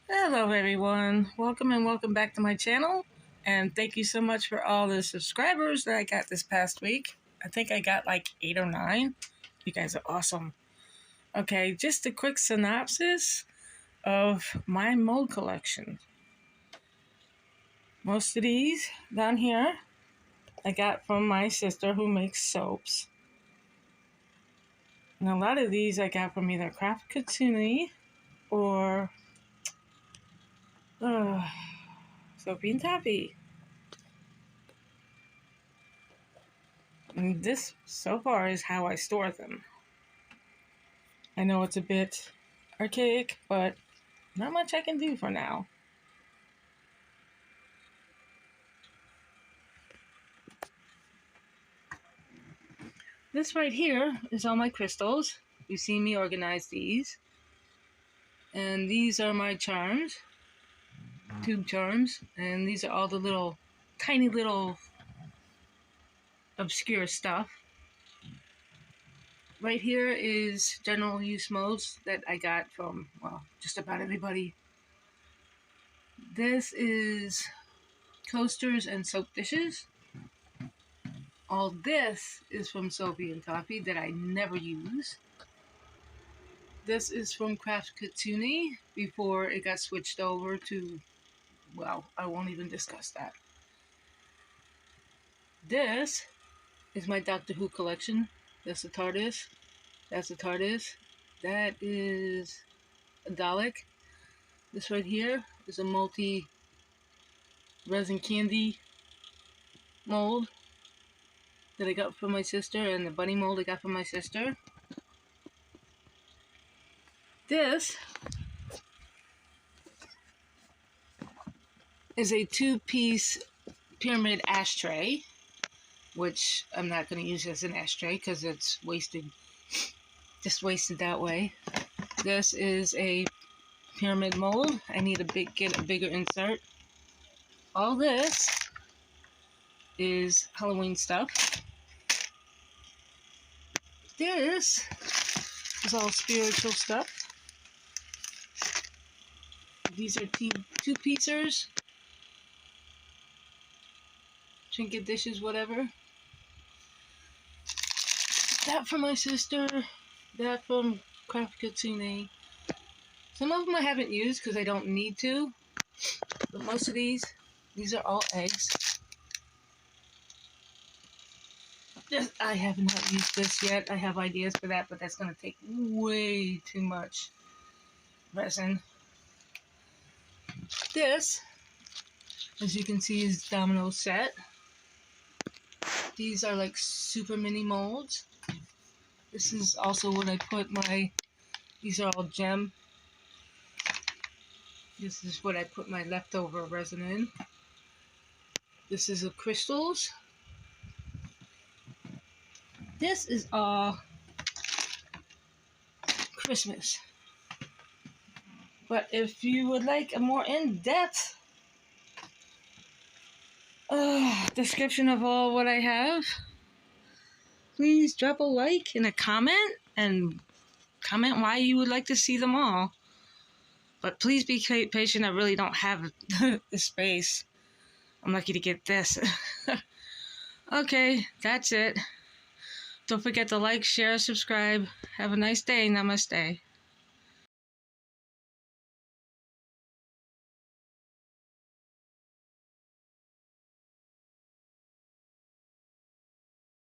Hello everyone, welcome and welcome back to my channel, and thank you so much for all the subscribers that I got this past week. I think I got like 8 or 9. You guys are awesome. Okay, just a quick synopsis of my mold collection. Most of these down here I got from my sister who makes soaps. And a lot of these I got from either Craft Katsuni or Soapy and Taffy. And this, so far, is how I store them. I know it's a bit archaic, but not much I can do for now. This right here is all my crystals. You see me organize these. And these are my charms, tube charms. And these are all the little, tiny little obscure stuff. Right here is general use molds that I got from, well, just about everybody. This is coasters and soap dishes. All this is from Soapy and Taffy that I never use. This is from Craft Katsuni before it got switched over to, well, I won't even discuss that. This is my Doctor Who collection. That's the TARDIS. That's the TARDIS. That is a Dalek. This right here is a multi-resin candy mold that I got from my sister, and the bunny mold I got from my sister. This is a 2-piece pyramid ashtray, which I'm not going to use as an ashtray because it's wasted, just wasted that way. This is a pyramid mold. I need get a bigger insert. All this is Halloween stuff. This is all spiritual stuff. These are two-piecers. Trinket dishes, whatever. That from my sister. That from Craft Katsuni. Some of them I haven't used because I don't need to. But most of these are all eggs. I have not used this yet. I have ideas for that, but that's going to take way too much resin. This, as you can see, is domino set. These are like super mini molds. This is also what I put these are all gem. This is what I put my leftover resin in. This is the crystals. This is all Christmas. But if you would like a more in-depth description of all what I have, please drop a like and a comment, and comment why you would like to see them all. But please be patient. I really don't have the space. I'm lucky to get this. Okay, that's it. Don't forget to like, share, subscribe. Have a nice day. Namaste.